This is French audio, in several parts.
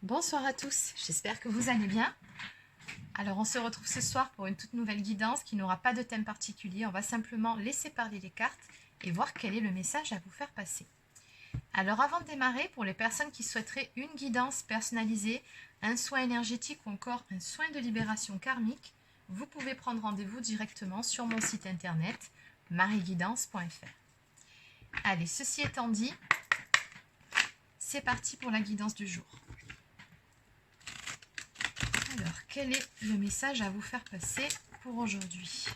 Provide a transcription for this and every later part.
Bonsoir à tous, j'espère que vous allez bien. Alors on se retrouve ce soir pour une toute nouvelle guidance qui n'aura pas de thème particulier. On va simplement laisser parler les cartes et voir quel est le message à vous faire passer. Alors avant de démarrer, pour les personnes qui souhaiteraient une guidance personnalisée, un soin énergétique ou encore un soin de libération karmique, vous pouvez prendre rendez-vous directement sur mon site internet marieguidance.fr. Allez, ceci étant dit, c'est parti pour la guidance du jour. Alors, quel est le message à vous faire passer pour aujourd'hui?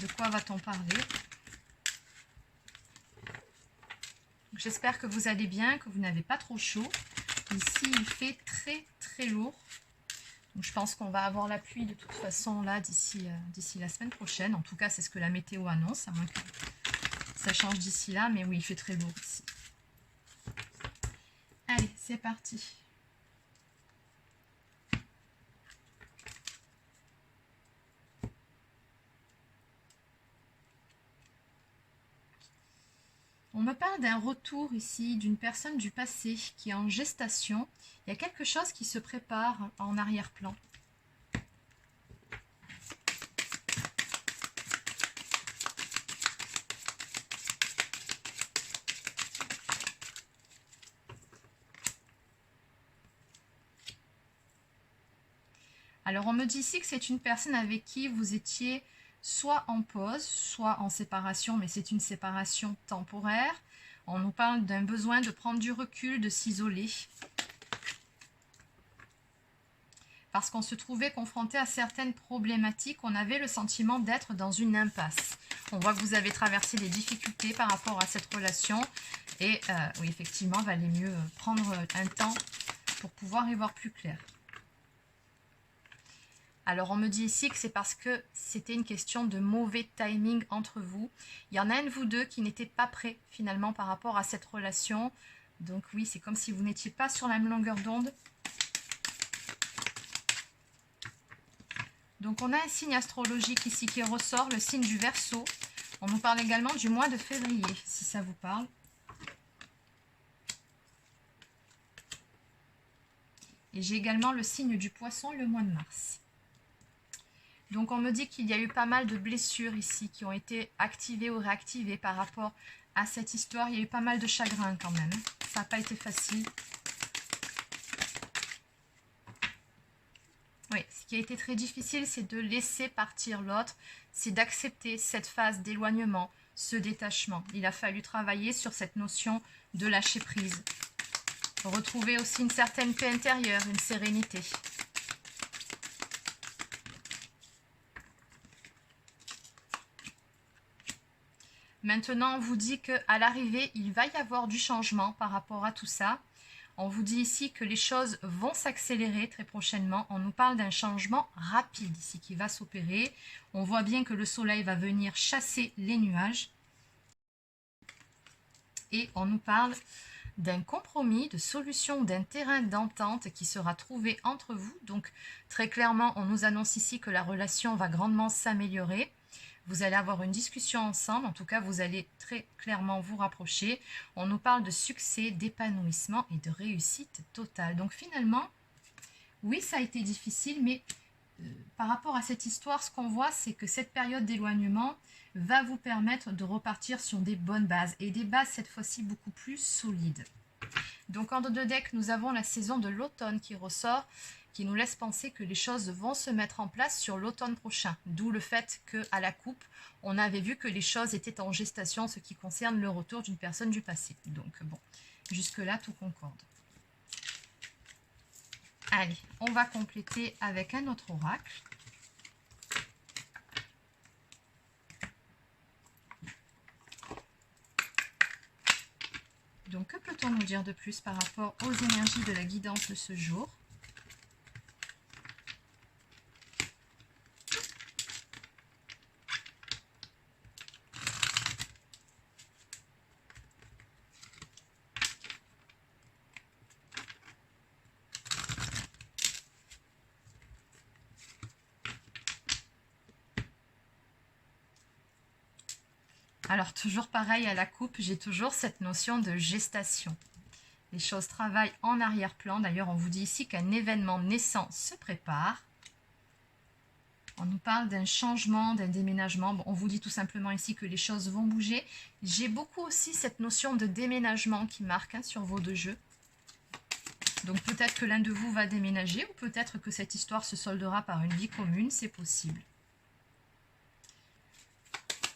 De quoi va-t-on parler? J'espère que vous allez bien, que vous n'avez pas trop chaud. Ici, il fait très lourd. Donc, je pense qu'on va avoir la pluie de toute façon là d'ici la semaine prochaine. En tout cas, c'est ce que la météo annonce, à moins que ça change d'ici là. Mais oui, il fait très lourd ici. Allez, c'est parti. On me parle d'un retour ici, d'une personne du passé qui est en gestation. Il y a quelque chose qui se prépare en arrière-plan. Alors on me dit ici que c'est une personne avec qui vous étiez soit en pause, soit en séparation, mais c'est une séparation temporaire. On nous parle d'un besoin de prendre du recul, de s'isoler. Parce qu'on se trouvait confronté à certaines problématiques, on avait le sentiment d'être dans une impasse. On voit que vous avez traversé des difficultés par rapport à cette relation. Et oui, effectivement, il valait mieux prendre un temps pour pouvoir y voir plus clair. Alors on me dit ici que c'est parce que c'était une question de mauvais timing entre vous. Il y en a un de vous deux qui n'était pas prêt finalement par rapport à cette relation. Donc oui, c'est comme si vous n'étiez pas sur la même longueur d'onde. Donc on a un signe astrologique ici qui ressort, le signe du Verseau. On nous parle également du mois de février, si ça vous parle. Et j'ai également le signe du Poisson, le mois de mars. Donc on me dit qu'il y a eu pas mal de blessures ici qui ont été activées ou réactivées par rapport à cette histoire. Il y a eu pas mal de chagrin quand même. Ça n'a pas été facile. Oui, ce qui a été très difficile, c'est de laisser partir l'autre. C'est d'accepter cette phase d'éloignement, ce détachement. Il a fallu travailler sur cette notion de lâcher prise. Retrouver aussi une certaine paix intérieure, une sérénité. Maintenant, on vous dit qu'à l'arrivée, il va y avoir du changement par rapport à tout ça. On vous dit ici que les choses vont s'accélérer très prochainement. On nous parle d'un changement rapide ici qui va s'opérer. On voit bien que le soleil va venir chasser les nuages. Et on nous parle d'un compromis, de solution, d'un terrain d'entente qui sera trouvé entre vous. Donc très clairement, on nous annonce ici que la relation va grandement s'améliorer. Vous allez avoir une discussion ensemble, en tout cas vous allez très clairement vous rapprocher. On nous parle de succès, d'épanouissement et de réussite totale. Donc finalement, oui ça a été difficile, mais par rapport à cette histoire, ce qu'on voit c'est que cette période d'éloignement va vous permettre de repartir sur des bonnes bases. Et des bases cette fois-ci beaucoup plus solides. Donc en dos de deck, nous avons la saison de l'automne qui ressort, qui nous laisse penser que les choses vont se mettre en place sur l'automne prochain. D'où le fait qu'à la coupe, on avait vu que les choses étaient en gestation en ce qui concerne le retour d'une personne du passé. Donc bon, jusque-là, tout concorde. Allez, on va compléter avec un autre oracle. Donc, que peut-on nous dire de plus par rapport aux énergies de la guidance de ce jour ? Alors, toujours pareil à la coupe, j'ai toujours cette notion de gestation. Les choses travaillent en arrière-plan. D'ailleurs, on vous dit ici qu'un événement naissant se prépare. On nous parle d'un changement, d'un déménagement. Bon, on vous dit tout simplement ici que les choses vont bouger. J'ai beaucoup aussi cette notion de déménagement qui marque sur vos deux jeux. Donc peut-être que l'un de vous va déménager ou peut-être que cette histoire se soldera par une vie commune, c'est possible.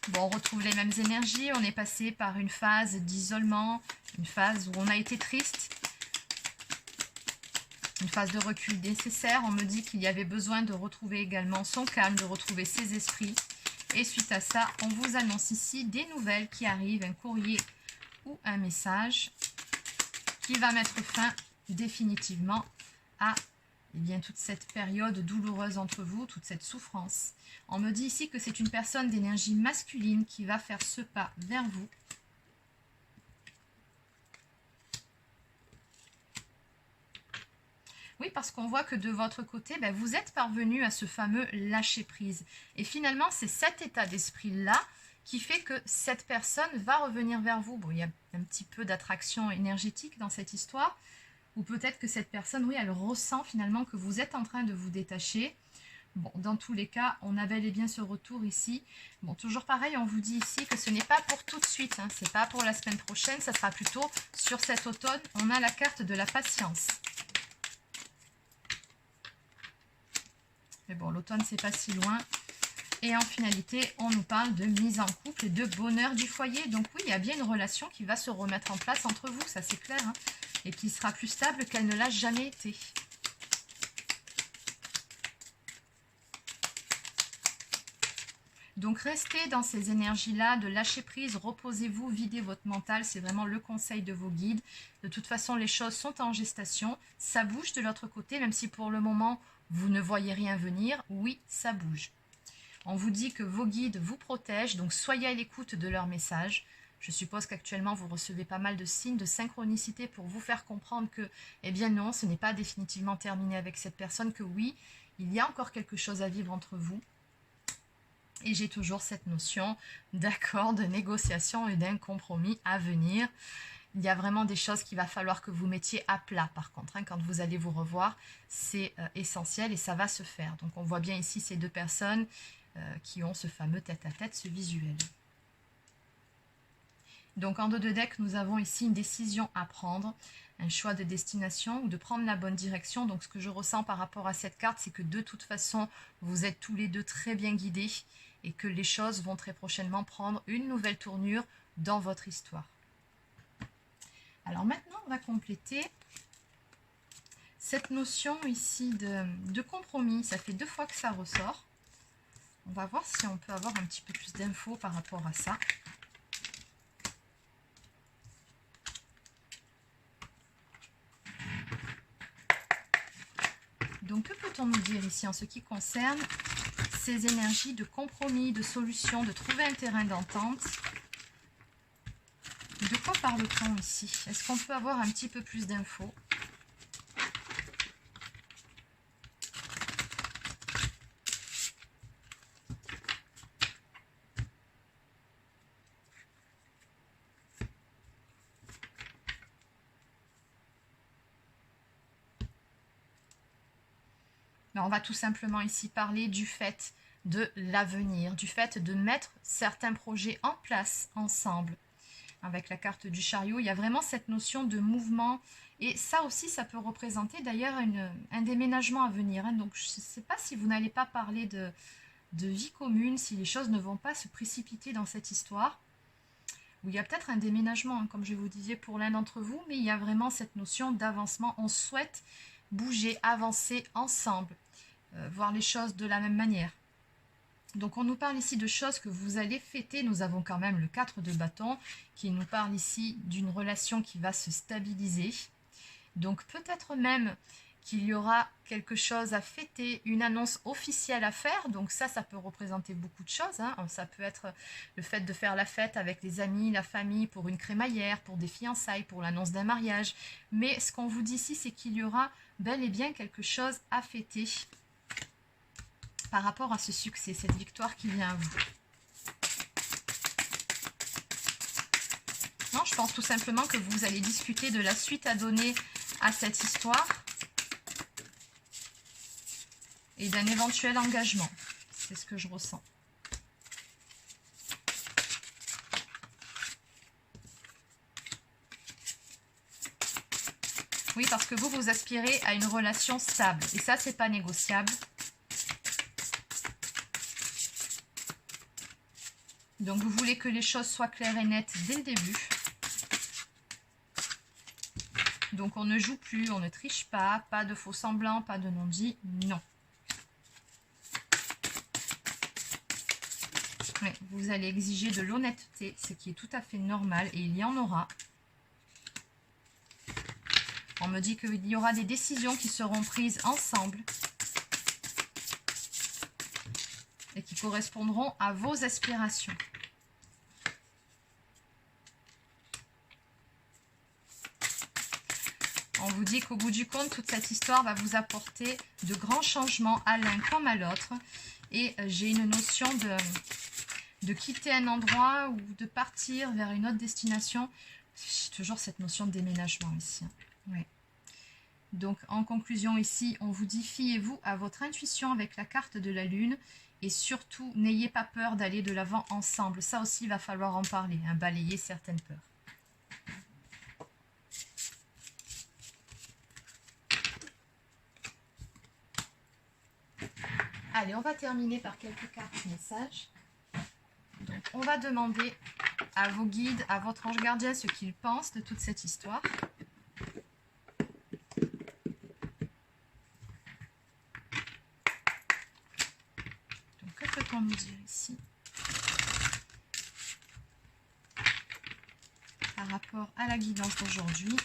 Bon, on retrouve les mêmes énergies, on est passé par une phase d'isolement, une phase où on a été triste, une phase de recul nécessaire. On me dit qu'il y avait besoin de retrouver également son calme, de retrouver ses esprits. Et suite à ça, on vous annonce ici des nouvelles qui arrivent, un courrier ou un message qui va mettre fin définitivement à toute cette période douloureuse entre vous, toute cette souffrance. On me dit ici que c'est une personne d'énergie masculine qui va faire ce pas vers vous. Oui, parce qu'on voit que de votre côté, vous êtes parvenu à ce fameux lâcher-prise. Et finalement, c'est cet état d'esprit-là qui fait que cette personne va revenir vers vous. Bon, il y a un petit peu d'attraction énergétique dans cette histoire. Ou peut-être que cette personne, oui, elle ressent finalement que vous êtes en train de vous détacher. Bon, dans tous les cas, on a bel et bien ce retour ici. Bon, toujours pareil, on vous dit ici que ce n'est pas pour tout de suite. Hein, c'est pas pour la semaine prochaine, ça sera plutôt sur cet automne. On a la carte de la patience. Mais bon, l'automne, c'est pas si loin. Et en finalité, on nous parle de mise en couple et de bonheur du foyer. Donc oui, il y a bien une relation qui va se remettre en place entre vous, ça c'est clair. Hein, et qui sera plus stable qu'elle ne l'a jamais été. Donc restez dans ces énergies-là, de lâcher prise, reposez-vous, videz votre mental, c'est vraiment le conseil de vos guides. De toute façon, les choses sont en gestation, ça bouge de l'autre côté, même si pour le moment, vous ne voyez rien venir, oui, ça bouge. On vous dit que vos guides vous protègent, donc soyez à l'écoute de leurs messages. Je suppose qu'actuellement, vous recevez pas mal de signes de synchronicité pour vous faire comprendre que, eh bien non, ce n'est pas définitivement terminé avec cette personne, que oui, il y a encore quelque chose à vivre entre vous. Et j'ai toujours cette notion d'accord, de négociation et d'un compromis à venir. Il y a vraiment des choses qu'il va falloir que vous mettiez à plat, par contre. Hein, quand vous allez vous revoir, c'est essentiel et ça va se faire. Donc on voit bien ici ces deux personnes qui ont ce fameux tête-à-tête, ce visuel. Donc en dos de deck, nous avons ici une décision à prendre, un choix de destination ou de prendre la bonne direction. Donc ce que je ressens par rapport à cette carte, c'est que de toute façon, vous êtes tous les deux très bien guidés et que les choses vont très prochainement prendre une nouvelle tournure dans votre histoire. Alors maintenant, on va compléter cette notion ici de compromis. Ça fait 2 fois que ça ressort. On va voir si on peut avoir un petit peu plus d'infos par rapport à ça. Donc, que peut-on nous dire ici en ce qui concerne ces énergies de compromis, de solution, de trouver un terrain d'entente? De quoi parle-t-on ici? Est-ce qu'on peut avoir un petit peu plus d'infos? On va tout simplement ici parler du fait de l'avenir, du fait de mettre certains projets en place ensemble. Avec la carte du chariot, il y a vraiment cette notion de mouvement. Et ça aussi, ça peut représenter d'ailleurs un déménagement à venir. Hein. Donc, je ne sais pas si vous n'allez pas parler de vie commune, si les choses ne vont pas se précipiter dans cette histoire. Où il y a peut-être un déménagement, hein, comme je vous disais, pour l'un d'entre vous. Mais il y a vraiment cette notion d'avancement. On souhaite bouger, avancer ensemble. Voir les choses de la même manière. Donc on nous parle ici de choses que vous allez fêter. Nous avons quand même le 4 de bâton qui nous parle ici d'une relation qui va se stabiliser. Donc peut-être même qu'il y aura quelque chose à fêter, une annonce officielle à faire. Donc ça peut représenter beaucoup de choses. Hein. Ça peut être le fait de faire la fête avec les amis, la famille, pour une crémaillère, pour des fiançailles, pour l'annonce d'un mariage. Mais ce qu'on vous dit ici, c'est qu'il y aura bel et bien quelque chose à fêter par rapport à ce succès, cette victoire qui vient à vous. Non, je pense tout simplement que vous allez discuter de la suite à donner à cette histoire et d'un éventuel engagement. C'est ce que je ressens. Oui, parce que vous aspirez à une relation stable. Et ça, c'est pas négociable. Donc, vous voulez que les choses soient claires et nettes dès le début. Donc, on ne joue plus, on ne triche pas, pas de faux semblants, pas de non-dit, non. Ouais, vous allez exiger de l'honnêteté, ce qui est tout à fait normal, et il y en aura. On me dit qu'il y aura des décisions qui seront prises ensemble et qui correspondront à vos aspirations. On vous dit qu'au bout du compte, toute cette histoire va vous apporter de grands changements à l'un comme à l'autre. Et j'ai une notion de quitter un endroit ou de partir vers une autre destination. J'ai toujours cette notion de déménagement ici. Ouais. Donc, en conclusion ici, on vous dit fiez-vous à votre intuition avec la carte de la Lune. Et surtout, n'ayez pas peur d'aller de l'avant ensemble. Ça aussi, il va falloir en parler, hein, balayer certaines peurs. Allez, on va terminer par quelques cartes messages. Donc, on va demander à vos guides, à votre ange gardien, ce qu'ils pensent de toute cette histoire. Donc, que peut-on nous dire ici par rapport à la guidance d'aujourd'hui?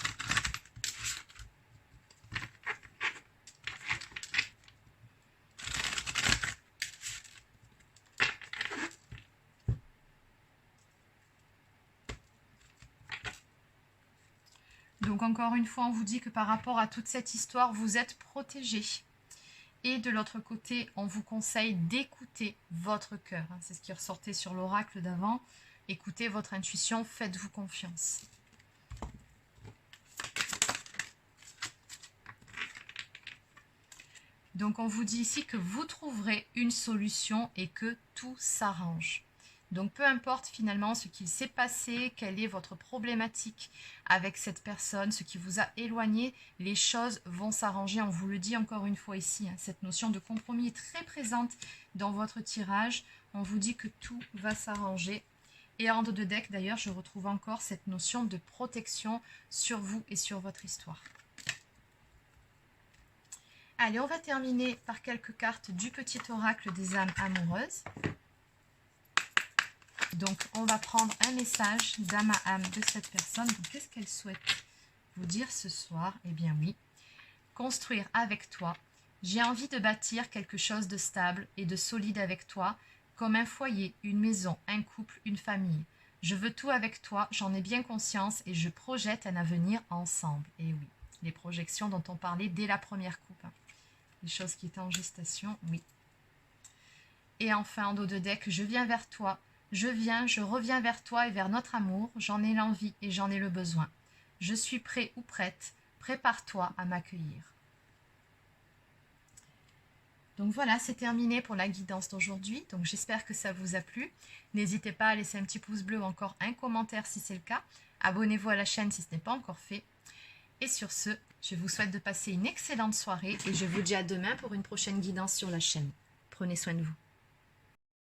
Donc encore une fois, on vous dit que par rapport à toute cette histoire, vous êtes protégé. Et de l'autre côté, on vous conseille d'écouter votre cœur. C'est ce qui ressortait sur l'oracle d'avant. Écoutez votre intuition, faites-vous confiance. Donc on vous dit ici que vous trouverez une solution et que tout s'arrange. Donc peu importe finalement ce qu'il s'est passé, quelle est votre problématique avec cette personne, ce qui vous a éloigné, les choses vont s'arranger. On vous le dit encore une fois ici, hein, cette notion de compromis est très présente dans votre tirage. On vous dit que tout va s'arranger. Et en dos de deck d'ailleurs, je retrouve encore cette notion de protection sur vous et sur votre histoire. Allez, on va terminer par quelques cartes du petit oracle des âmes amoureuses. Donc, on va prendre un message d'âme à âme de cette personne. Qu'est-ce qu'elle souhaite vous dire ce soir? Eh bien oui, construire avec toi. J'ai envie de bâtir quelque chose de stable et de solide avec toi, comme un foyer, une maison, un couple, une famille. Je veux tout avec toi, j'en ai bien conscience et je projette un avenir ensemble. Et oui, les projections dont on parlait dès la première coupe. Hein. Les choses qui étaient en gestation, oui. Et enfin, en dos de deck, je viens vers toi. Je reviens vers toi et vers notre amour. J'en ai l'envie et j'en ai le besoin. Je suis prêt ou prête. Prépare-toi à m'accueillir. Donc voilà, c'est terminé pour la guidance d'aujourd'hui. Donc j'espère que ça vous a plu. N'hésitez pas à laisser un petit pouce bleu ou encore un commentaire si c'est le cas. Abonnez-vous à la chaîne si ce n'est pas encore fait. Et sur ce, je vous souhaite de passer une excellente soirée et je vous dis à demain pour une prochaine guidance sur la chaîne. Prenez soin de vous.